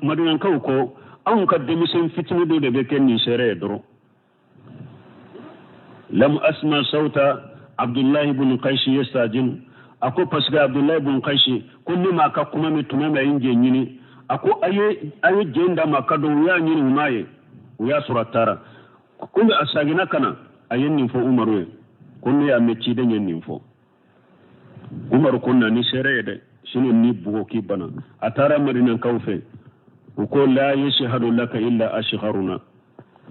madinan kaw ko an ka demisen fitini do de be ken ni sere doro lam asma sauta abdullah ibn qais yastajin ako pasga abdullah ibn qais kunni ma ka kuma mi tumama inje nyini ako aye jenda makado ya nyini umaye ya suratara kunni asagina kana ayen ni fo umaru kunni ya mecci de nyen fo umaru kunna ni sere de sunu ni bugo ki bana atara marinan kawfe ko la yashhadu laka illa ashgharuna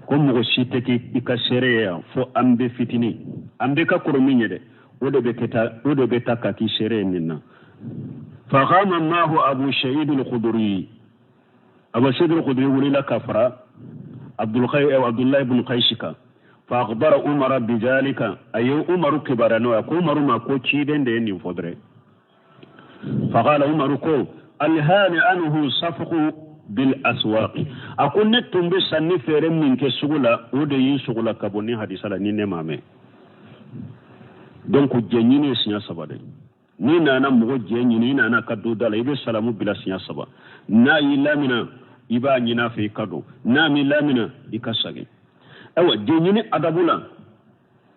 ko mo shite ki ika sere ya fo ambe fitini ambe ka kuruminye de wodo be taka ki sere ninna fa qama mahu abu shahid al-khudri wulila kafara abdullah ibn qaishika fa akhbara umar bidhalika ayu umar kibarano ko umar ma ko ciden de ni fodre fa qala umar ko alhani anhu safqu bil aswaq akun netum be sanni fere min ke sugula wode yi sugula kaboni hadisala ni ne mame donc jenyine sinya sabade ni nana mugo jenyine nana kaddu dala ibe salamu bila sinya saba na ilamina iba nyina fe kado na mi lamina ikasage awa jenyine adabula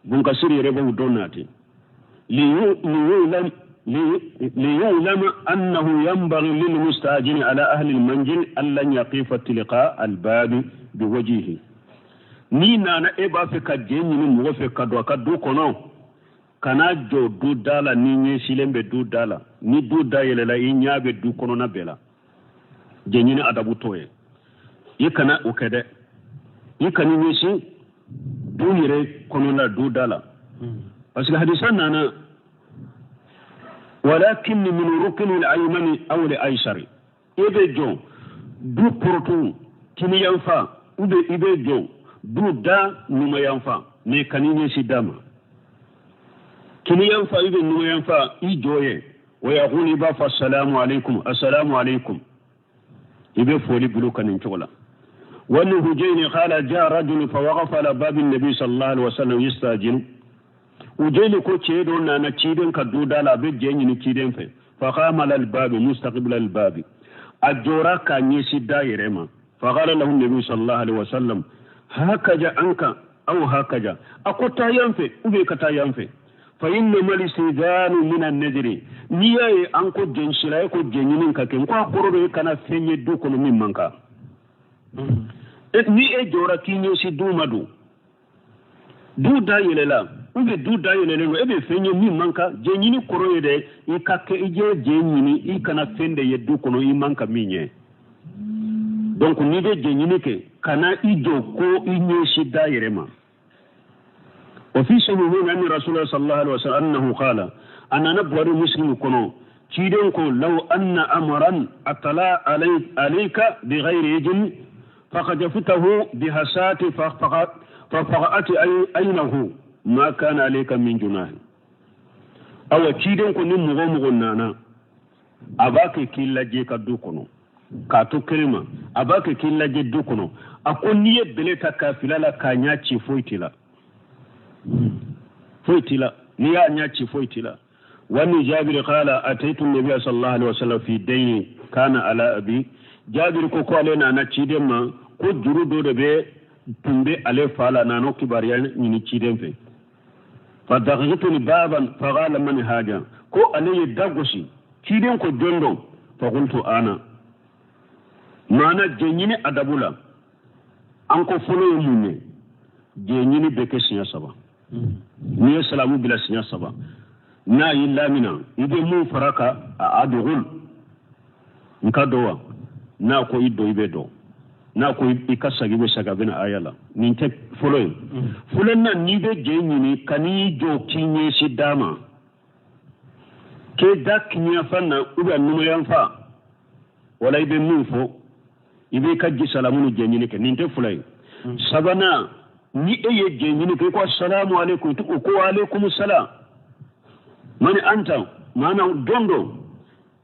bun kasiri rebo donati ليعلم أنه ينبغي للمستأجر على أهل المنزل أن يقف تلقاء الباب بوجهه ni nana eba fe ka jenyi ni mo fe ka do kono kana jo du dala ni nye silembe du dala ni du dayele la inyabe du kono na bela jenyi ni adabu toye yikana ukede yikani ni si du yire kono na du dala parce que hadisan nana ولكن من ركن الأيمن أو الأيسر إذا جو دو بروتو كني ينفع إذا جو دو دا نما ينفع ميكانيني سيداما كني ينفع إذا نما ينفع إيجوه ويقول إبا السلام عليكم السلام عليكم إبا فولي بلوكا ننشغلا وأنه جيني قال جاء رجل فوقف على باب النبي صلى الله عليه وسلم يستاجن ujeli ko ceedo na ciiden ka dudala be jenyi ni ciiden fe fa qama al bab mustaqbil al bab ajora ka ni sidda yerema fa qala lahu nabi sallallahu alaihi wasallam hakaja anka aw hakaja akota yanfe ube kata yanfe fa inna mal istidanu min an nadri ni yayi anko jenshira ko jenyi nin ka ken ko akoro kana fenye du ko min manka ni e jora ki ni siddu madu du da yelela ube du da yele ngo ebe fenye mi manka je nyini koro yede ikake ije je nyini ikana fende yeddu kono i manka minye donc ni de je nyini ke kana ijo ko inye shida yerema wa fi sahihi an rasulullah sallallahu alaihi wasallam annahu qala anna nabwaru muslim kono ciden ko law anna amran atala alayka bighayri idin faqad fatahu bihasati faqat aynahu ma kana alayka min junah awa ciden ko ni mugo nana abake killaje ka du kono ka to kelma abake killaje du kono akonni ye beleta ka filala ka nyachi foitila ni ya nyachi foitila wani jabir qala ataitu nabiy sallallahu alaihi wasallam fi dayni kana ala abi jabir ko alena na ciden ma ko juru do de be tumbe ale fala nano kibariya ni ciden fe فدغيتني بابا فقال من هاجا كو علي دغوشي كيدن كو جوندو فقلت انا مانا جنيني ادابولا انكو فلو يموني جنيني بكسيا سبا ني سلامو بلا سيا سبا نا يلا منا يدي مو فرaka adugul nkadowa na ko iddo ibedo na ko ikasagi be saga bena ayala ninte foloy fulen na ni be jenyini kani jo kinye sidama ke daknya fanna uba numu yanfa wala ibe mufo ibe kaji salamu jenyini ke ninte fulay sabana ni eye jenyini ke ko assalamu alaikum to ko alaikum salam mani anta mana dondo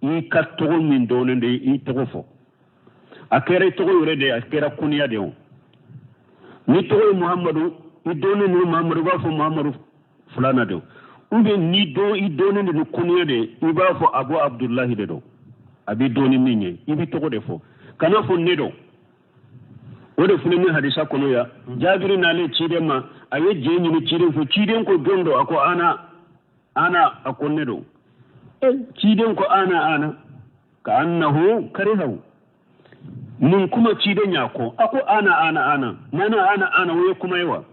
i katto min donende i togofo akere togo yore de akera kuniya de on ni togo muhammadu ni doni ni muhammadu ba fo muhammadu fulana de ube ni do i doni ni kunye de iba fo Abu Abdullah de do abi doni minye ibi to de fo kana fo ne do wode fune ni hadisa kono ya Jabir na le cide ma aye jenyi ni cide fo cide ko gondo ako ana akonne do cide ko ana ka annahu karihu mun kuma cide nyako ako ana mana ana waye kuma yawa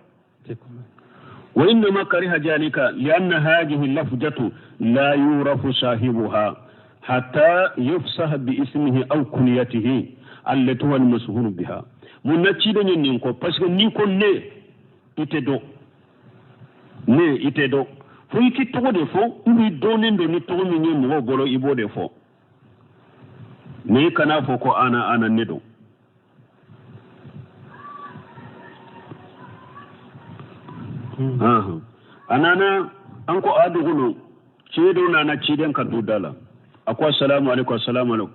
wa inna ma kariha jalika lianna hadhihi lafjatu la yurafu sahibuha hatta yufsah bi ismihi aw kunyatihi allati huwa al-mashhur biha mun na cide nyen ko parce que ni ko ne ite do fo yiki togo de fo ubi donen do ni togo mi nyen mo bolo ibo de fo ne kana fo ko ana ne do anana an ko adugulu cedo na ciden ka dudala akwa assalamu alaikum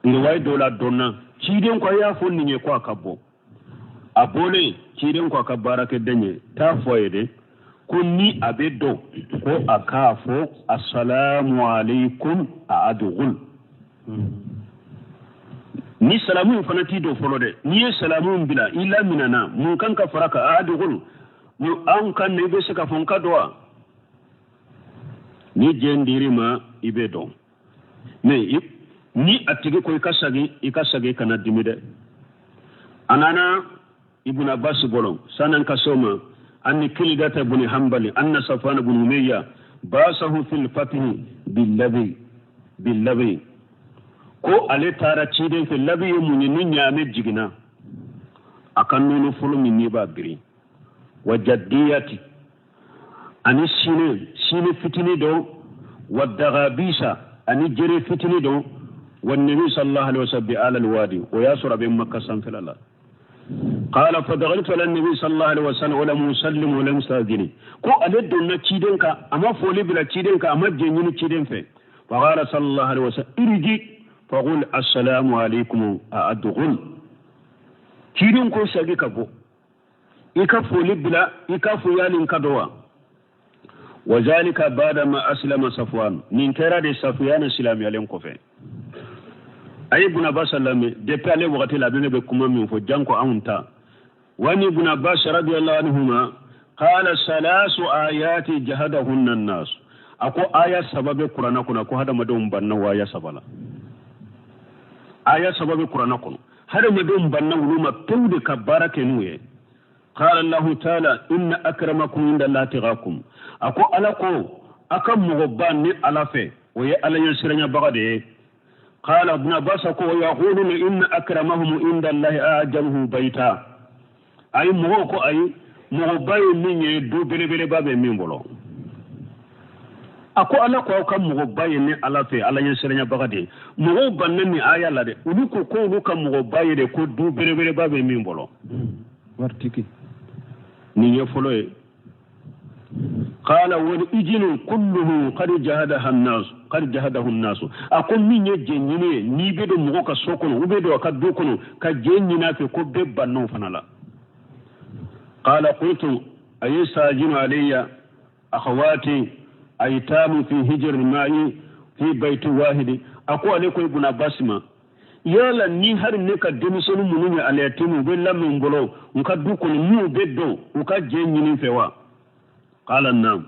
ngi way dola donna ciden ko ya fo ninye ko akabo abole ciden ko akabara ke denye ta foyede ko ni abedo ko akafo assalamu alaikum adugul ni salamu fanati do folode ni salamu bila illa minana mun kan ka faraka adugul mu an kan ne be saka fon kadwa ni jendiri ma ibedo ni atigi ko ikasagi kana dimide anana ibn Abbas bolon sanan kasoma anni kilgata ibn Hanbali anna Safwan ibn Umayya basahu fil fatih billabi ko ale tara ciden fil labi munyi nyame jigina akan nunu fulumi ni ba biri wa jaddiyati ani sine fitini do wa dagabisa ani jere fitini do wa nabi sallallahu alaihi wasallam ala alwadi wa yasra bi makkah sanfilala qala fa dagaltu ala nabi sallallahu alaihi wasallam wala musallim wala mustadini ko aleddo na cidenka amma foli bila cidenka amma jenyini ciden fe fa qala sallallahu alaihi wasallam irji fa qul assalamu alaikum adghul ciden ko sagi kabo ika foli bila ika fuyalin kadowa wazalika bada ma aslama Safwan nin kera de Safwan islami alen ko fe ay ibn Abbas sallame de pale wakati la bene be kuma min fo janko aunta wani ibn Abbas radiyallahu anhuma qala salasu ayati jahadahunna an-nas ako aya sababe qur'ana kuna ko hada madum banna waya sabala aya sababe qur'ana kuna hada madum banna wuluma tawde kabara kenuye قال الله تعالى إن أكرمكم عند الله تغاكم أكو ألاكو أكم مغبان ني ألافي ويا ألا يسرنا بغدي قال ابن عباس أكو ويقولون إن أكرمهم عند الله أعجبه بيتا أي مغوكو أي مغبان من يدو بلي بلي بابي من بلو أكو ألاكو أكم مغبان ني ألافي ألا يسرنا بغدي مغبان ني آية لدي ولكو كو لكم مغبان دي كو دو بلي بلي بابي من بلو wartiki ni yefoloye qala wal ijlu kulluhu qad jahadahu an-nas akon min yejenyine ni bedo mo ka sokono ubedo ka dokono ka jenyina fe ko be banno fanala qala qultu ayasajinu alayya akhawati aytamu fi hijr al-ma'i fi bayt wahid ako aleko ibn Abbasma yala ni har ne ka demisonu mununi alaytimu be lamin bolo nka duko mu beddo uka jenyini fewa qala nam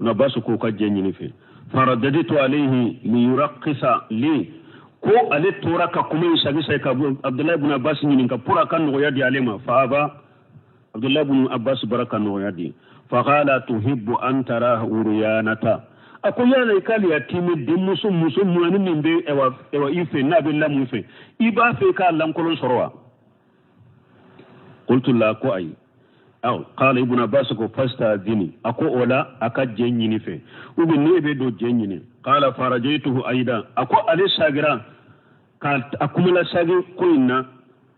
na basu ko ka jenyini fe faradadtu alayhi li yurqisa li ko ale toraka kuma isabi sai ka Abdullah ibn Abbas nyini ka pura kan no yadi alema fa aba Abdullah ibn Abbas baraka no yadi fa qala tuhibbu an tara uriyanata akoya na ikali ya timi dimusu musu muani mimbe ewa ife na billa mufe iba fe ka lankolon sorwa qultu la ko ay aw qala ibn Abbas ko fasta dini ako ola aka jenyini fe ubi nebe do jenyini qala farajaytuhu aida ako ale sagira ka akumula sagi ko inna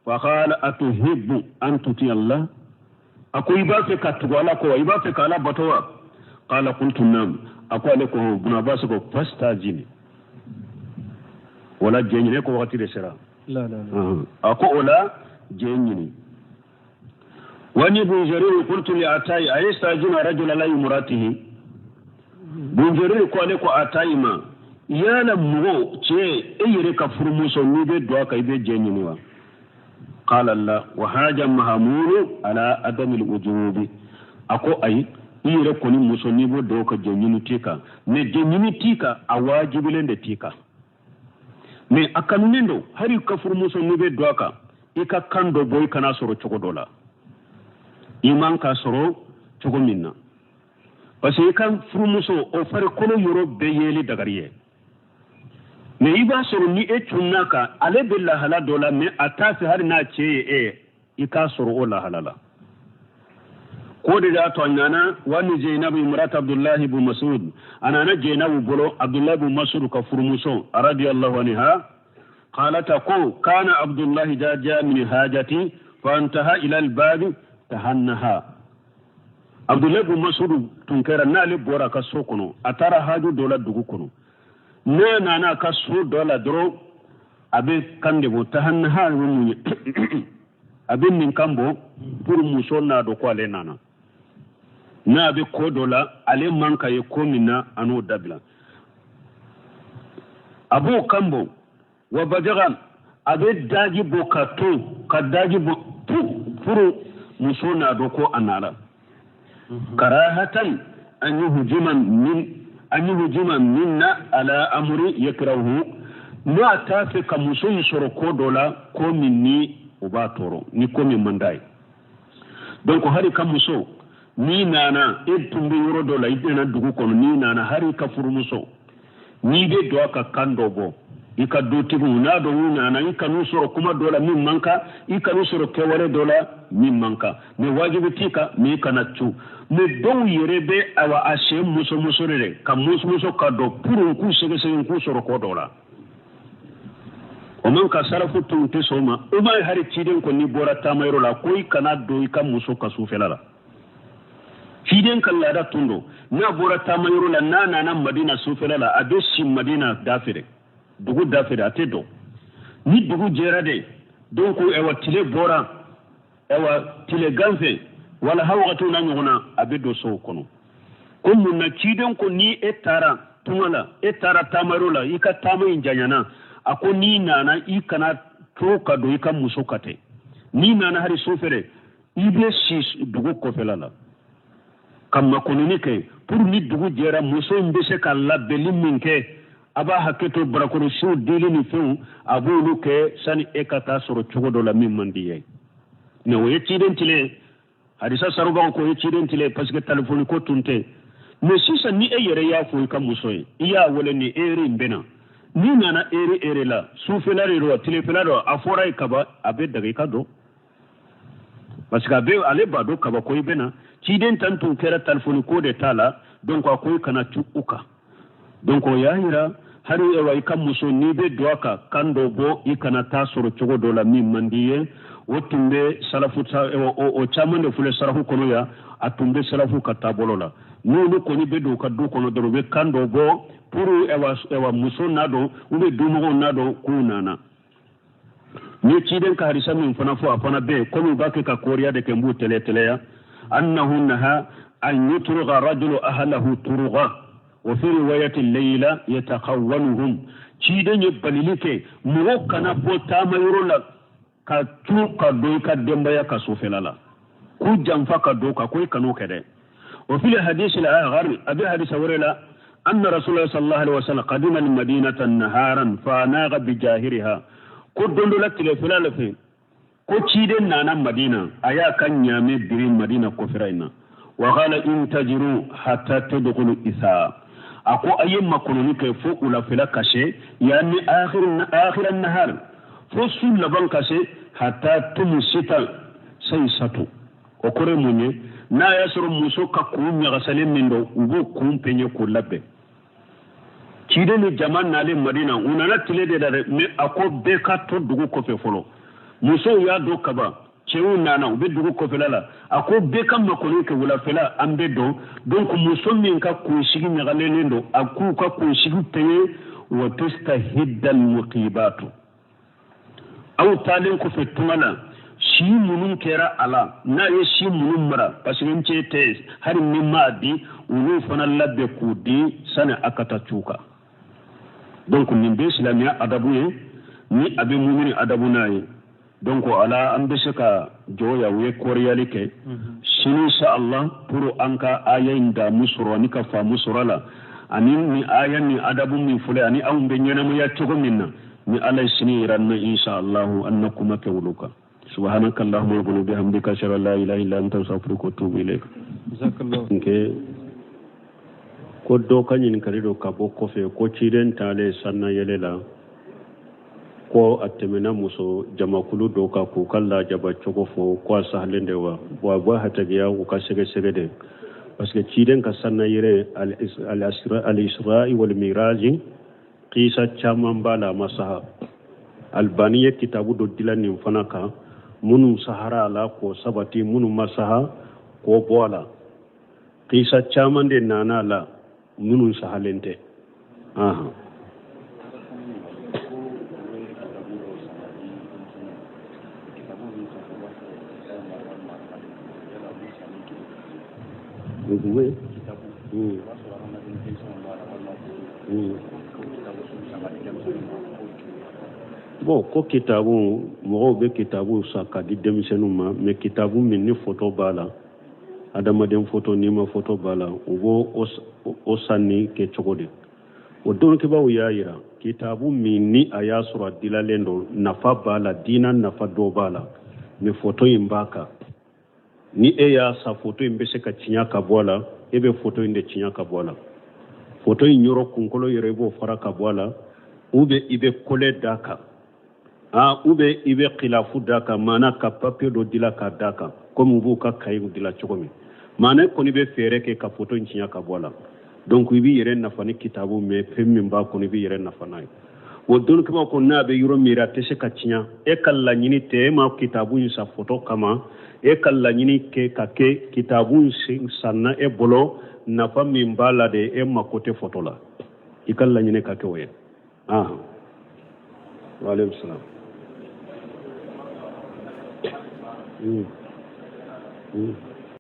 wa qala atuhibbu an tuti Allah ako iba fe ka tuwala ko iba fe kala batowa qala qultu nam ako ale ko ibn Abbas ko fasta jini wala jenyini ko wakati de sera la ako ola jenyini wani ibn Jarir qultu li atai ayastajina rajula la yumratihi bunjere ko ale ko atayima yala mugo ce eyere ka furmuso ni be do ka ibe jenyini wa qala Allah wa haja mahmulu ala adam al-wujubi ako ay ire ko ni muso ni bo do ka jenyini tika me jenyini tika a wajibile de tika me akanunindo hari ka furmuso ni be do ka ika kando boy kana soro chogo dola iman ka soro chogo minna parce que kan furmuso o fare kono yoro be yeli dagariye me iba soro ni e tunaka ale billahi hala dola me atasi har na ce ika soro o la halala ko da to nyana wani Zainab imrat Abdullah ibn Mas'ud anana Zainab bolo Abdullah ibn Mas'ud ka furmuso radiyallahu anha قالت أقول كان عبد الله جاء من حاجتي فانتهى إلى الباب تهنها عبد الله بن مسعود تنكر نالي بورا كسوكنو أترى هاجو دولا دوكونو نانا كسو دولا درو أبي كاندبو تهنها أبي من كامبو pour musona do ko ale nana na be ko dola ale manka ye komina anu dabla abu kambo wa bajagan abe daji bokatu ka daji bo furu musona do ko anara karahatan an yuhjima minna ala amri yakrahu ma tafi ka muso yisoro ko dola ko minni ubatoro ni ko min mandai donc hari ka muso ni nana tumbe yoro dola idena dugu kono ni nana hari ka furu muso ni be do ka kando bo ika dotibu na do nana ika nusoro kuma dola min manka ika nusoro keware dola min manka me wajibi tika me kana chu me don yerebe awa ashe muso rere ka muso ka do puru ku sege ku soro ko dola o man ka sarafu tunte soma o mai hari ciden ko ni bora tamayro la koy kana do ika muso ka sufelala ciden kala da tundo na bora tamayro la nana Madina sufelala abeshi Madina dafire dugu dafire atedo ni dugu jerade donc ewa tile bora ewa tile ganfe wala hawatu na nyona abedo so kono ko na ciden ko ni etara tumala etara tamarola ika tamay njanyana ako ni nana ikana troka do ika musokate ni nana hari sofere ibe sis dugu ko felala kamma konini ke pour ni dugu jera muso mbese kala beliminke aba haketo brakoro shu dili ni fu abulu ke sani ekata soro chogodo la mimmandiye ne wo yeciden tile hadisa saruba ko yeciden tile parce que téléphone ko tunte mais si ça ni eyere ya fu ka musoy iya wala ni eri mbena ni nana eri la sufelari ro telefelaro afora ikaba abe daga ikado parce que abe ale bado kaba ko ibena ciden tantu kera téléphone ko de tala donc ko kana tuuka donc ya hira hari ewa ikam muso ni be doaka kando bo ikana tasoro chogo dola mi mandiye wotumbe salafu o chamande fule sarafu kono ya atumbe salafu katabolola nulu koni be do ka do kono do be kando bo puru ewa muso nado ube dumo nado kunana ni ciden ka harisa min fana fo afana be komi bake ka koriya de kembu tele ya annahu naha an yutruga rajulu ahlahu turuga وفي رواية الليلة يتقولهم چيدن يباليلك موكنا بوتاما يرولا كتوكا دوكا دمبايا كسوفلالا كو جنفاكا دوكا كوي كانو كده وفي الحديث الآخر أبي حديث ورلا أن رسول الله صلى الله عليه وسلم قدم المدينة نهارا فناغ بجاهرها كو دوندولا تلفلالا في كو چيدن نانا مدينة أيا كان يامي برين مدينة كفرين وقال انتجروا حتى تدخلوا إساء ako ayemma kononi kay fo ula fela kashe yani akhir an-nahar fo sul laban kashe hatta tumsita saysatu o kore munye na yasru muso ka kunya gasale mindo ugo kumpenye ko labbe cide ni jaman nale Madina unana tile de dare me ako be ka to dugu ko fe folo muso ya do kaba cewu nana ube dugu ko felala ako be kam makoni ke wula fela ambe do donc muso min ka ko shigi nyagalendo aku ka ko shigi teye wa tastahidal muqibatu aw talen ko fe tumana shi munun kera ala na ye shi munun mara parce que nce te har min madi ulu fana labbe kudi sana akata cuka donc min be islamiya adabu ye ni abe mumini adabu naye donc ala an be se ka joya we koriyali ke sini insha Allah pour anka ayin da musoro ni ka fa musorala ani ni ayan ni adabu min fule ani awun be nyana mu ya cogo minna ni alay sini ranna insha Allah annakum kawluka subhanaka allahumma wa bihamdika ashhadu an la ilaha illa anta astaghfiruka wa atubu ilayk jazakallahu nke ko do kanyin kare do ka bo ko fe ko ciren tale sanna yelela ko atemena muso jamakulu do ka ko kala jaba cogo fo ko sahlende wa bo hata ya ko ka sege sege de parce que ciren ka sanna yere al isra'i wal miraj qisa chaman bala masaha albaniya kitabu do dilani fanaka munu sahara la ko sabati munu masaha ko bola qisa chaman de nana la munu sahalente aha bon ko kitabu mo be kitabu sa ka di demisenu ma me kitabu min ni photo bala adama dem photo ni ma photo bala ugo o sanni ke chogode o don ke ba yira kitabu min ni aya sura dilalendo nafa bala dina nafa do bala me photo imbaka ni ya sa photo imbese ka cinya ka bola ebe photo inde cinya ka bola photo inyoro kunkolo yere bo fara ka bola ube ibe kole daka ube ibe khilafu daka mana ka papier do dila ka daka comme bu ka kayu dila chokomi mana ko ni be fere ke ka photo cinya ka bola donc ibi yere na fani kitabu me pemmi ba ko ni bi yere na fanai wo don kuma ko na be yuro mira te se ka cinya e kala nyini te ma kitabu sa photo kama e kala nyini ke ka ke kitabu sanna e bolo na fa min bala de e ma kote photo la ikalla nyine ka ke we wa alaykum salam